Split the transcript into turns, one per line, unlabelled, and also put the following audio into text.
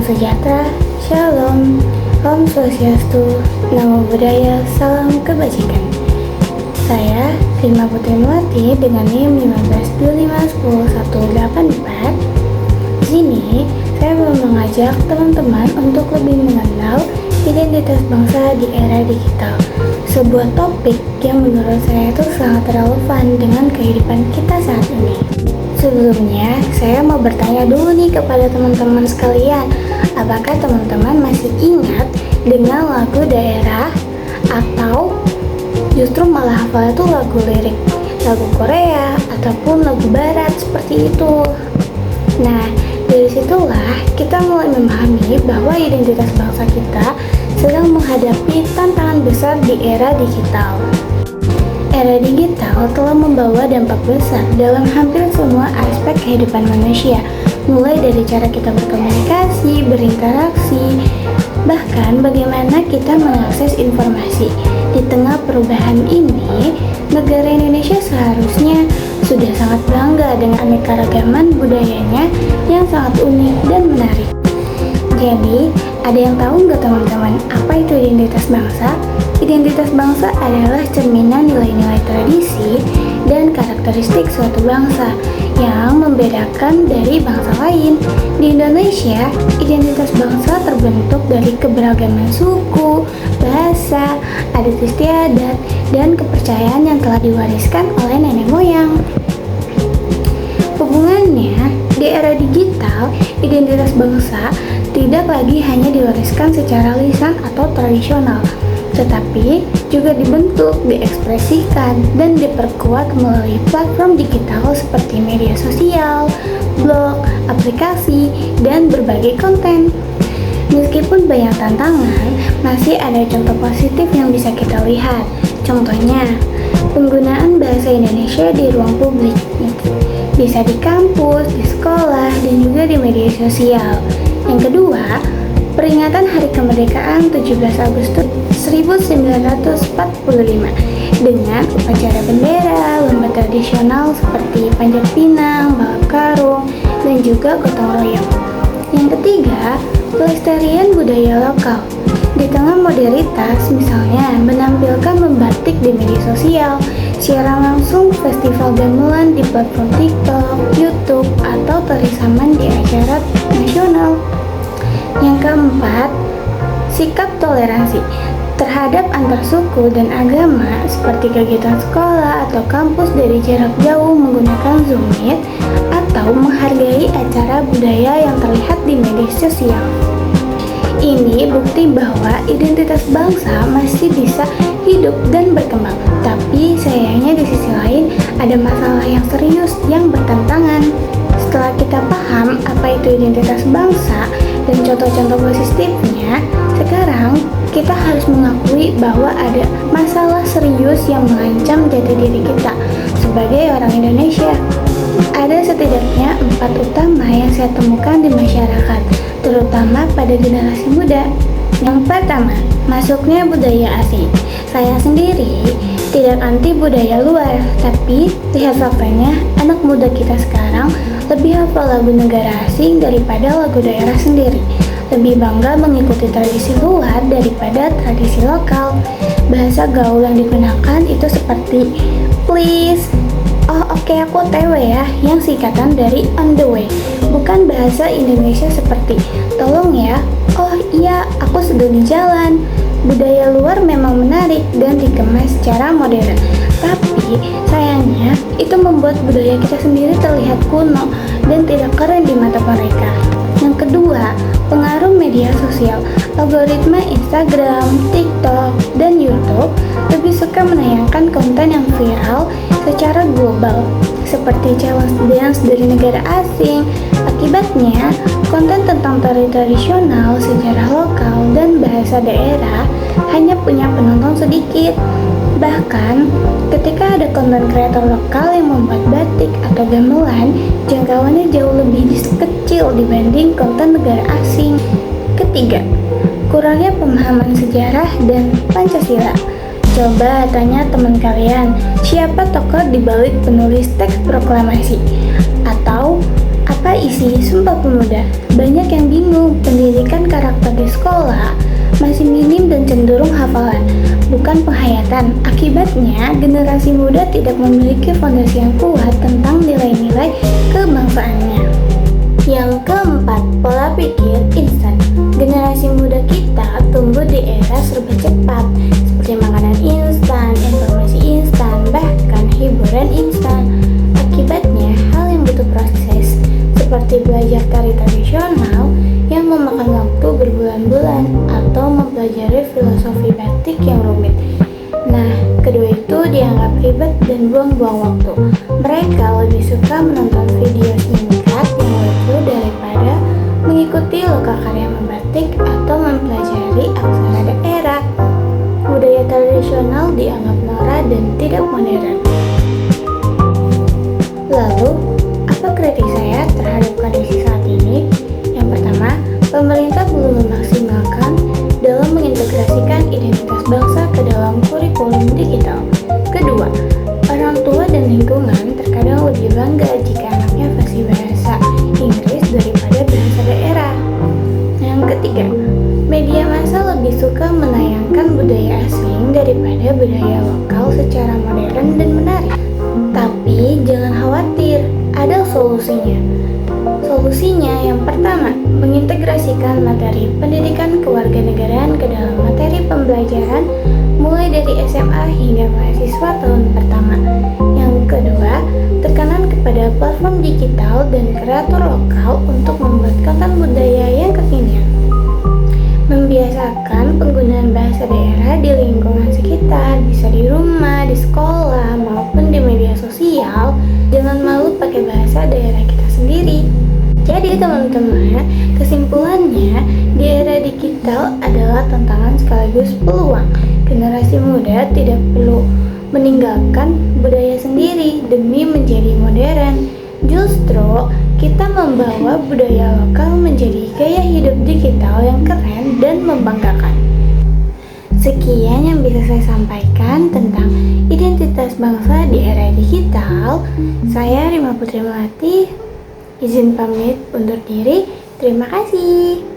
sejahtera, Shalom, Om Swastiastu, Namo Buddhaya, Salam Kebajikan. Saya, Rima Putri Melati dengan NIM 15251018. Di sini, saya mau mengajak teman-teman untuk lebih mengenal identitas bangsa di era digital. Sebuah topik yang menurut saya itu sangat relevan dengan kehidupan kita saat ini. Sebelumnya, saya mau bertanya dulu nih kepada teman-teman sekalian, apakah teman-teman masih ingat dengan lagu daerah atau justru malah hafal itu lagu lirik, lagu Korea ataupun lagu barat seperti itu? Nah, dari situlah kita mulai memahami bahwa identitas bangsa kita sedang menghadapi tantangan besar di era digital. Era digital telah membawa dampak besar dalam hampir semua aspek kehidupan manusia, mulai dari cara kita berkomunikasi, berinteraksi, bahkan bagaimana kita mengakses informasi. Di tengah perubahan ini, negara Indonesia seharusnya sudah sangat bangga dengan keanekaragaman budayanya yang sangat unik dan menarik. Jadi, ada yang tahu nggak teman-teman apa itu identitas bangsa? Identitas bangsa adalah cerminan nilai-nilai tradisi dan karakteristik suatu bangsa yang membedakan dari bangsa lain. Di Indonesia, identitas bangsa terbentuk dari keberagaman suku, bahasa, adat istiadat, dan kepercayaan yang telah diwariskan oleh nenek moyang. Hubungannya, di era digital, identitas bangsa tidak lagi hanya diwariskan secara lisan atau tradisional, tetapi juga dibentuk, diekspresikan, dan diperkuat melalui platform digital seperti media sosial, blog, aplikasi, dan berbagai konten. Meskipun banyak tantangan, masih ada contoh positif yang bisa kita lihat. Contohnya, penggunaan bahasa Indonesia di ruang publik, bisa di kampus, di sekolah, dan juga di media sosial. Yang kedua, peringatan Hari Kemerdekaan 17 Agustus 1945 dengan upacara bendera, lomba tradisional seperti panjat pinang, balap karung, dan juga gotong royong. Yang ketiga, pelestarian budaya lokal. Di tengah modernitas, misalnya menampilkan membatik di media sosial, siaran langsung festival gamelan di platform TikTok, YouTube, atau tari saman di acara nasional. Yang keempat, sikap toleransi terhadap antar suku dan agama seperti kegiatan sekolah atau kampus dari jarak jauh menggunakan Zoom Meet atau menghargai acara budaya yang terlihat di media sosial. Ini bukti bahwa identitas bangsa masih bisa hidup dan berkembang. Tapi sayangnya di sisi lain ada masalah yang serius yang bertentangan. Setelah kita paham apa itu identitas bangsa dan contoh-contoh positifnya, sekarang kita harus mengakui bahwa ada masalah serius yang mengancam jati diri kita sebagai orang Indonesia. Ada setidaknya 4 utama yang saya temukan di masyarakat, terutama pada generasi muda. Yang pertama, masuknya budaya asing. Saya sendiri tidak anti budaya luar, tapi lihat faktanya, anak muda kita sekarang lebih hafal lagu negara asing daripada lagu daerah sendiri. Lebih bangga mengikuti tradisi luar daripada tradisi lokal. Bahasa gaul yang digunakan itu seperti please, oh oke aku TW ya, yang singkatan dari on the way. Bukan bahasa Indonesia seperti tolong ya, oh iya aku sedang di jalan. Budaya luar memang menarik dan dikemas secara modern, tapi sayangnya itu membuat budaya kita sendiri terlihat kuno dan tidak keren di mata mereka. Yang kedua, pengaruh media sosial. Algoritma Instagram, TikTok, dan YouTube lebih suka menayangkan konten yang viral secara global, seperti challenge dance dari negara asing. Akibatnya, konten tentang tari tradisional, sejarah lokal, dan bahasa daerah hanya punya penonton sedikit. Bahkan, ketika ada konten kreator lokal yang membuat batik atau gamelan, jangkauannya jauh lebih kecil dibanding konten negara asing. Ketiga, kurangnya pemahaman sejarah dan Pancasila. Coba tanya teman kalian, siapa tokoh di balik penulis teks proklamasi? Atau apa isi Sumpah Pemuda. Banyak yang bingung, pendidikan karakter di sekolah masih minim dan cenderung hafalan, bukan penghayatan. Akibatnya, generasi muda tidak memiliki fondasi yang kuat tentang nilai-nilai kebangsaannya. Yang keempat, pola pikir instan. Generasi muda kita tumbuh di era serba cepat, seperti makanan instan, informasi instan, bahkan hiburan instan. Akibatnya, hal yang butuh proses, seperti belajar tari tradisional yang memakan waktu berbulan-bulan, atau mempelajari filosofi batik yang rumit. Nah, kedua itu dianggap ribet dan buang-buang waktu. Mereka lebih suka menonton video singkat yang lucu daripada mengikuti lokakarya membatik atau mempelajari aksara daerah. Budaya tradisional dianggap norak dan tidak modern. Lalu, apa kritik saya terhadap kondisi saat ini? Yang pertama, pemerintah belum memaksimalkan dalam mengintegrasikan identitas bangsa ke dalam kurikulum digital. Kedua, orang tua dan lingkungan terkadang lebih bangga jika anaknya fasih bahasa Inggris daripada bahasa daerah. Yang ketiga, media massa lebih suka menayangkan budaya asing daripada budaya lokal secara modern dan menarik. Tapi jangan khawatir, ada solusinya. Solusinya yang pertama, mengintegrasikan materi pendidikan kewarganegaraan ke dalam materi pembelajaran mulai dari SMA hingga mahasiswa tahun pertama. Yang kedua, tekanan kepada platform digital dan kreator lokal untuk membuat konten budaya yang kekinian. Membiasakan penggunaan bahasa daerah di lingkungan sekitar, bisa di rumah, di sekolah, maupun di media sosial. Jangan malu pakai bahasa daerah kita sendiri. Jadi teman-teman, kesimpulannya di era digital adalah tantangan sekaligus peluang. Generasi muda tidak perlu meninggalkan budaya sendiri demi menjadi modern. Justru kita membawa budaya lokal menjadi gaya hidup digital yang keren dan membanggakan. Sekian yang bisa saya sampaikan tentang identitas bangsa di era digital. Saya Rima Putri Melati, izin pamit undur diri. Terima kasih.